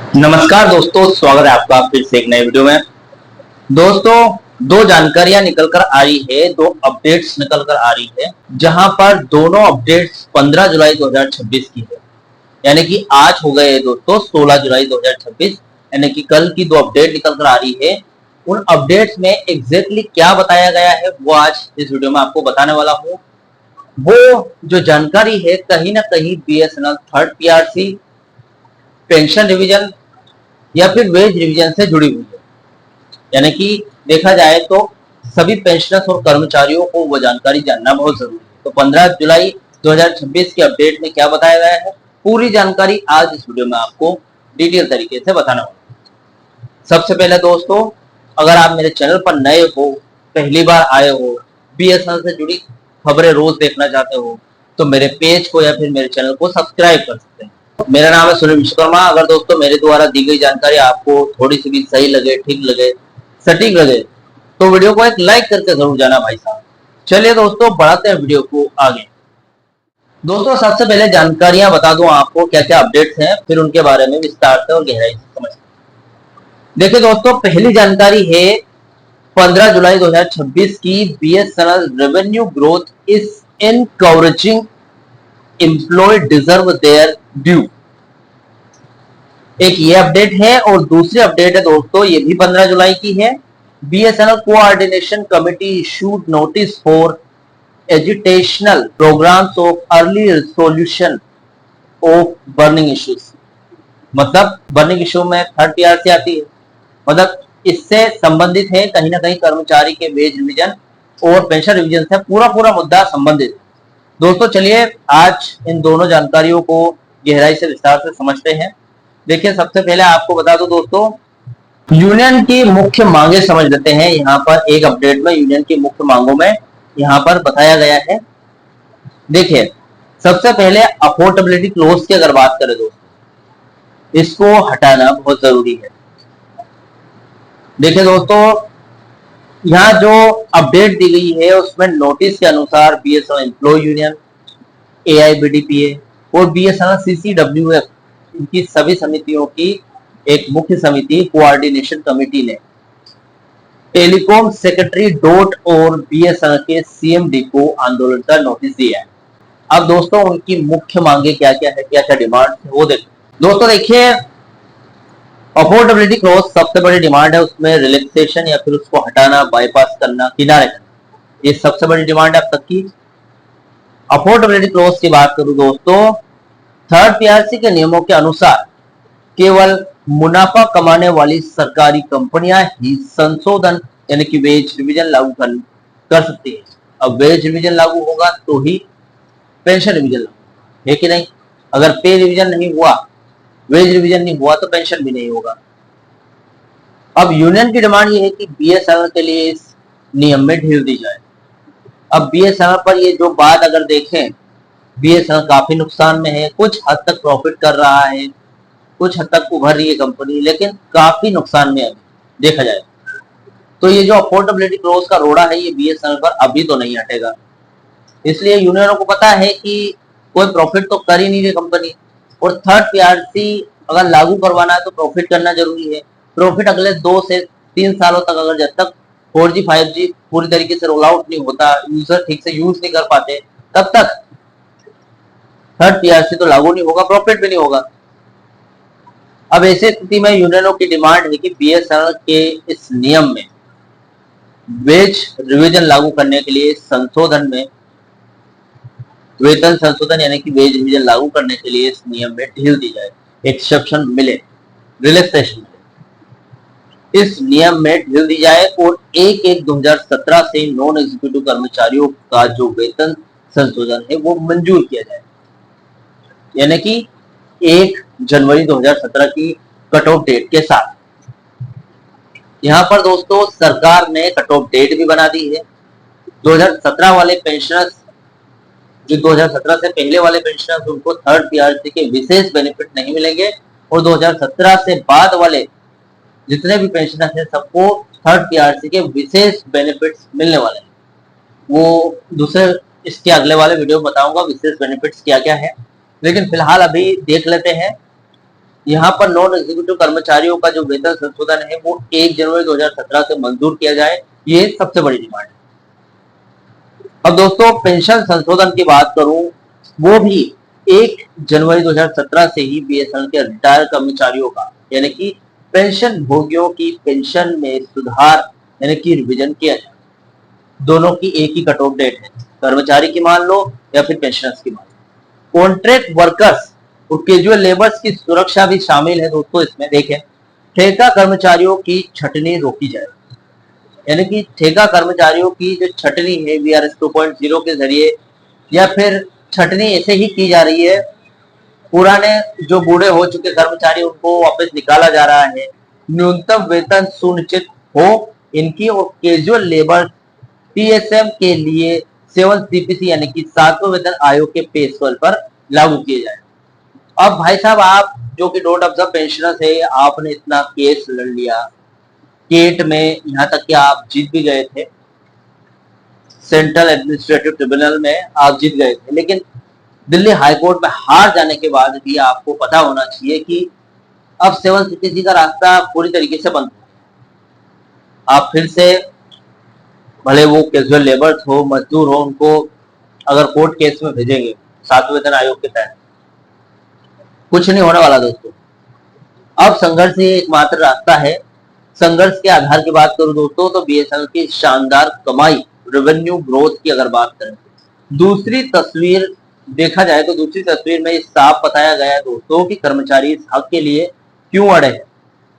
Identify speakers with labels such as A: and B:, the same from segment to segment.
A: नमस्कार दोस्तों, स्वागत है आपका फिर से एक नए वीडियो में। दोस्तों, दो जानकारियां निकल कर आ रही है, दो अपडेट्स निकल कर आ रही है, जहां पर दोनों अपडेट्स 15 जुलाई 2026 की है। यानी कि आज हो गए दोस्तों 16 जुलाई 2026, यानी कि कल की दो अपडेट निकल कर आ रही है। उन अपडेट्स में एग्जैक्टली क्या बताया गया है वो आज इस वीडियो में आपको बताने वाला हूँ। वो जो जानकारी है कहीं ना कहीं BSNL third PRC, pension revision या फिर वेज रिवीजन से जुड़ी हुई है। यानी कि देखा जाए तो सभी पेंशनर्स और कर्मचारियों को वो जानकारी जानना बहुत जरूरी है। तो 15 जुलाई 2026 के अपडेट में क्या बताया गया है, पूरी जानकारी आज इस वीडियो में आपको डिटेल तरीके से बताना होगा। सबसे पहले दोस्तों, अगर आप मेरे चैनल पर नए हो, पहली बार आए हो, बीएसएनएल से जुड़ी खबरें रोज देखना चाहते हो, तो मेरे पेज को या फिर मेरे चैनल को सब्सक्राइब कर सकते हैं। मेरा नाम है सुनील विश्वकर्मा। अगर दोस्तों मेरे द्वारा दी गई जानकारी आपको थोड़ी सी भी सही लगे, ठीक लगे, सटीक लगे, तो वीडियो को एक लाइक करके जरूर जाना भाई साहब। चलिए दोस्तों, बढ़ाते हैं वीडियो को आगे। दोस्तों, सबसे पहले जानकारियां बता दूं आपको क्या क्या अपडेट्स हैं, फिर उनके बारे में विस्तार से और गहराई से समझते हैं। देखिए दोस्तों, पहली जानकारी है 15 जुलाई 2026 की। BSNL revenue growth is encouraging, employ deserve their due. एक ये अपडेट है और दूसरी अपडेट है दोस्तों, ये भी 15 जुलाई की है। BSNL coordination committee issued notice for agitational programmes of early resolution of burning issues. मतलब बर्निंग इश्यू में थर्ड पीआरसी आती है, मतलब इससे संबंधित है। कहीं ना कहीं कर्मचारी के वेज रिवीजन और पेंशन रिवीजन से पूरा पूरा मुद्दा संबंधित है। दोस्तों चलिए आज इन दोनों जानकारियों को गहराई से विस्तार से समझते हैं। देखिए, सबसे पहले आपको बता दूं दोस्तों, यूनियन की मुख्य मांगे समझ लेते हैं। यहाँ पर एक अपडेट में यूनियन की मुख्य मांगों में यहाँ पर बताया गया है। देखिए, सबसे पहले अफोर्डेबिलिटी क्लोज की अगर बात करें दोस्तों, इसको हटाना बहुत जरूरी है। देखिए दोस्तों, यहाँ जो अपडेट दी गई है उसमें नोटिस के अनुसार बीएसएनएल एम्प्लॉय यूनियन, एआईबीडीपीए और बीएसएनएल सीसीडब्ल्यूएफ, इनकी सभी समितियों की एक मुख्य समिति कोऑर्डिनेशन कमेटी ने टेलीकॉम सेक्रेटरी डॉट और बीएसएनएल के सीएमडी को आंदोलन का नोटिस दिया है। अब दोस्तों उनकी मुख्य मांगे क्या क्या है, क्या क्या डिमांड है वो देखो। दोस्तों देखिए, अफोर्डेबिलिटी क्लॉज सबसे बड़ी डिमांड है, उसमें रिलैक्सेशन या फिर उसको हटाना, बाईपास करना, किनारे करना, ये सबसे बड़ी डिमांड है अब तक की। अफोर्डेबिलिटी क्लॉज की बात करूं दोस्तों, थर्ड पीआरसी के नियमों के अनुसार केवल मुनाफा कमाने वाली सरकारी कंपनियां ही संशोधन यानी कि वेज रिवीजन लागू कर सकती है। अब वेज रिवीजन लागू होगा तो ही पेंशन रिवीजन लागू है कि नहीं। अगर पे रिवीजन नहीं हुआ, वेज रिवीजन नहीं हुआ, तो पेंशन भी नहीं होगा। अब यूनियन की डिमांड ये है कि बीएसएनएल के लिए इस नियम में ढील दी जाए। अब बीएसएनएल पर ये जो बात अगर देखें, बीएसएनएल काफी नुकसान में है, कुछ हद तक प्रॉफिट कर रहा है, कुछ हद तक उभर रही है कंपनी, लेकिन काफी नुकसान में अभी देखा जाए तो ये जो अफोर्डेबिलिटी क्लॉज का रोड़ा है ये बीएसएनएल पर अभी तो नहीं हटेगा। इसलिए यूनियनों को पता है कि कोई प्रॉफिट तो कर ही नहीं रही कंपनी, और थर्ड पीआरसी अगर लागू करवाना है तो प्रॉफिट करना जरूरी है। प्रॉफिट अगले 2 से 3 सालों तक, अगर जब तक 4G 5G पूरी तरीके से रोल आउट नहीं होता, यूजर ठीक से यूज नहीं कर पाते, तब तक थर्ड पीआरसी तो लागू नहीं होगा, प्रॉफिट भी नहीं होगा। अब ऐसी स्थिति में यूनियनों की डिमांड है कि बीएसएनएल के इस नियम में वेज रिवीजन लागू करने के लिए संशोधन में, वेतन संशोधन यानी कि वेज रिवीजन लागू करने के लिए इस नियम में ढील दी जाए, एक्सेप्शन मिले, रिलैक्सेशन मिले, इस नियम में ढील दी जाए और 1/1/2017 से नॉन एग्जीक्यूटिव कर्मचारियों का जो वेतन संशोधन है वो मंजूर किया जाए। यानी कि 1 जनवरी 2017 की कट ऑफ डेट के साथ। यहाँ पर दोस्तों सरकार ने कट ऑफ डेट भी बना दी है। 2017 वाले पेंशनर्स, जो 2017 से पहले वाले पेंशनर्स, उनको थर्ड पीआरसी के विशेष बेनिफिट नहीं मिलेंगे, और 2017 से बाद वाले जितने भी पेंशनर्स हैं सबको थर्ड पीआरसी के विशेष बेनिफिट्स मिलने वाले हैं। वो दूसरे इसके अगले वाले वीडियो में बताऊंगा विशेष बेनिफिट्स क्या क्या है, लेकिन फिलहाल अभी देख लेते हैं यहाँ पर नॉन एग्जीक्यूटिव कर्मचारियों का जो वेतन संशोधन है वो 1 जनवरी 2017 से मंजूर किया जाए, ये सबसे बड़ी डिमांड है। अब दोस्तों पेंशन संशोधन की बात करूं, वो भी 1 जनवरी 2017 से ही बीएसएनएल के रिटायर कर्मचारियों का यानी कि पेंशन भोगियों की पेंशन में सुधार यानी कि रिवीजन किया जाए। दोनों की एक ही कट ऑफ डेट है, कर्मचारी की मान लो या फिर पेंशनर्स की मान लो। कॉन्ट्रैक्ट वर्कर्स और कैजुअल लेबर्स की सुरक्षा भी शामिल है दोस्तों इसमें। देखें, ठेका कर्मचारियों की छटनी रोकी जाए, यानी कि ठेका कर्मचारियों की जो छटनी है वीआरएस 2.0 के जरिए या फिर छटनी ऐसे ही की जा रही है, पुराने जो बूढ़े हो चुके कर्मचारी उनको वापस निकाला जा रहा है। न्यूनतम वेतन सुनिश्चित हो इनकी, और कैजुअल लेबर टीएसएम के लिए 7 सीपीसी यानी कि 7वें वेतन आयोग के पे स्केल पर लागू किए जाए। अब भाई साहब, आप जो कि डोंट ऑब्जर्व पेंशनर्स है, आपने इतना केस लड़ लिया केट में, यहाँ तक कि आप जीत भी गए थे, सेंट्रल एडमिनिस्ट्रेटिव ट्रिब्यूनल में आप जीत गए थे, लेकिन दिल्ली हाईकोर्ट में हार जाने के बाद भी आपको पता होना चाहिए कि अब 7 सीपीसी का रास्ता पूरी तरीके से बंद हो गया। आप फिर से भले वो कैजुअल लेबर्स हो, मजदूर हो, उनको अगर कोर्ट केस में भेजेंगे 7वें वेतन आयोग के तहत, कुछ नहीं होने वाला दोस्तों। अब संघर्ष ही एकमात्र रास्ता है। संघर्ष के आधार की बात करूं दोस्तों, तो बीएसएनएल की शानदार कमाई, रेवेन्यू ग्रोथ की अगर बात करें, दूसरी तस्वीर देखा जाए तो दूसरी तस्वीर में साफ बताया गया है दोस्तों कि कर्मचारी इस हक के लिए क्यों अड़े हैं।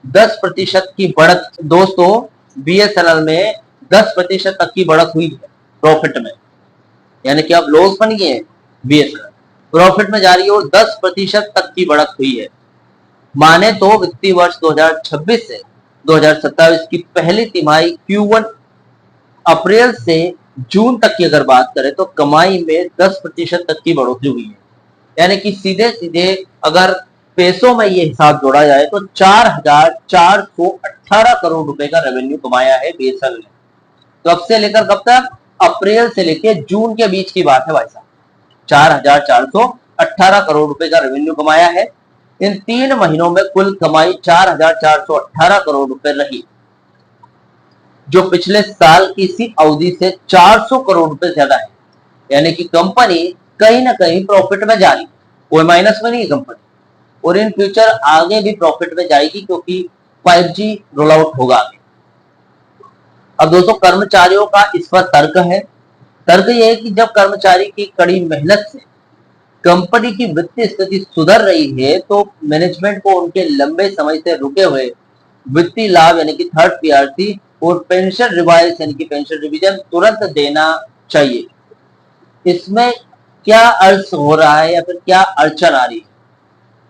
A: 10% की बढ़त दोस्तों, बीएसएनएल में 10% तक की बढ़त हुई है प्रॉफिट में, यानी कि अब लॉस बन गए हैं, बीएसएनएल प्रॉफिट में जा रही है और 10% तक की बढ़त हुई है। माने तो वित्तीय वर्ष 2026 से 2027 की पहली तिमाही Q1 अप्रैल से जून तक की अगर बात करें तो कमाई में 10% तक की बढ़ोतरी हुई है। यानी कि सीधे सीधे अगर पैसों में ये हिसाब जोड़ा जाए तो 4,418 करोड़ रुपए का रेवेन्यू कमाया है बीएसएनएल ने। तो अब से लेकर कब तक? अप्रैल से लेकर जून के बीच की बात है भाई साहब। 4,418 करोड़ रुपए का रेवेन्यू कमाया है। इन 3 महीनों में कुल कमाई 4,418 करोड़ रुपए रही, जो पिछले साल की इसी अवधि से 400 करोड़ रुपए ज्यादा है। यानी कि कंपनी कहीं ना कहीं प्रॉफिट में जा रही, कोई माइनस में नहीं है कंपनी, और इन फ्यूचर आगे भी प्रॉफिट में जाएगी क्योंकि 5G रोल आउट होगा आगे। अब दोस्तों कर्मचारियों का इस पर तर्क है। तर्क यह है कि जब कर्मचारी की कड़ी मेहनत से कंपनी की वित्तीय स्थिति सुधर रही है तो मैनेजमेंट को उनके लंबे समय से रुके हुए वित्तीय लाभ यानी कि थर्ड पीआरसी और पेंशन रिवाइज यानी कि पेंशन रिवीजन तुरंत देना चाहिए। इसमें क्या अर्थ हो रहा है या फिर क्या अड़चन आ रही है,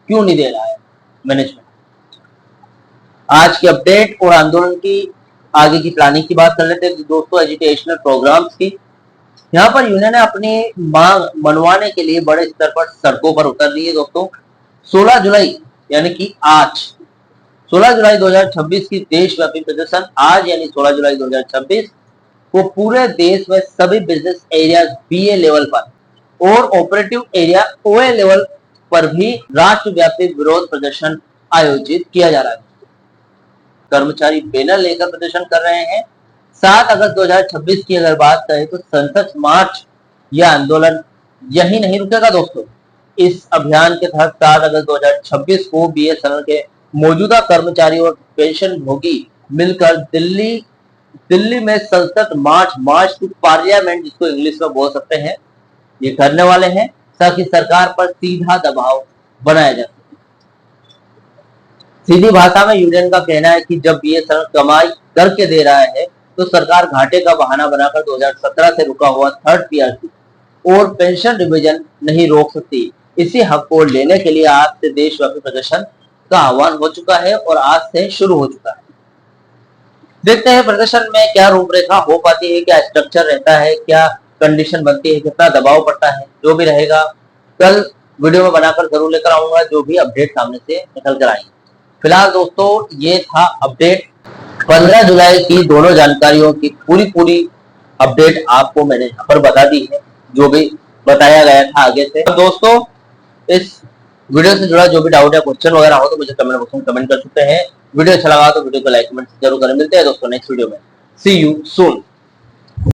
A: क्यों नहीं दे रहा है मैनेजमेंट? आज की अपडेट और आंदोलन की आगे की प्लानिंग की बात कर लेते हैं दोस्तों, एजुकेशनल प्रोग्राम्स की। यहाँ पर यूनियन ने अपनी मांग मनवाने के लिए बड़े स्तर पर सड़कों पर उतर रही है दोस्तों। 16 जुलाई यानी कि आज 16 जुलाई 2026 की देशव्यापी प्रदर्शन आज यानी 16 जुलाई 2026 को पूरे देश में सभी बिजनेस एरिया बीए लेवल पर और ऑपरेटिव एरिया ओए लेवल पर भी राष्ट्रव्यापी विरोध प्रदर्शन आयोजित किया जा रहा है। कर्मचारी बैनर लेकर प्रदर्शन कर रहे हैं। 7 अगस्त 2026 की अगर बात करें तो संसद मार्च यह आंदोलन यही नहीं रुकेगा दोस्तों। इस अभियान के तहत 7 अगस्त 2026 को बीएसएनएल के मौजूदा कर्मचारी और पेंशन भोगी मिलकर दिल्ली में संसद मार्च टू पार्लियामेंट, जिसको इंग्लिश में बोल सकते हैं, ये करने वाले हैं ताकि सरकार पर सीधा दबाव बनाया जा सके। सीधी भाषा में यूनियन का कहना है कि जब बीएसएनएल कमाई करके दे रहा है तो सरकार घाटे का बहाना बनाकर 2017 से रुका हुआ थर्ड पीआरसी और पेंशन रिवीजन नहीं रोक सकती। इसी हक को लेने के लिए आज से देशव्यापी प्रदर्शन का आह्वान हो चुका है और आज से शुरू हो चुका है। देखते हैं प्रदर्शन में क्या रूपरेखा हो पाती है, क्या स्ट्रक्चर रहता है, क्या कंडीशन बनती है, कितना दबाव पड़ता है। जो भी रहेगा कल वीडियो में बनाकर जरूर लेकर आऊंगा, जो भी अपडेट सामने से निकल कर आएंगे। फिलहाल दोस्तों ये था अपडेट 15 जुलाई की दोनों जानकारियों की पूरी अपडेट आपको मैंने यहाँ पर बता दी है, जो भी बताया गया था आगे से। दोस्तों इस वीडियो से जुड़ा जो भी डाउट है, क्वेश्चन वगैरह हो तो मुझे कमेंट बॉक्स में कमेंट कर सकते हैं। वीडियो अच्छा लगा तो वीडियो को लाइक कमेंट जरूर करें। मिलते हैं दोस्तों नेक्स्ट वीडियो में। सी यू सून।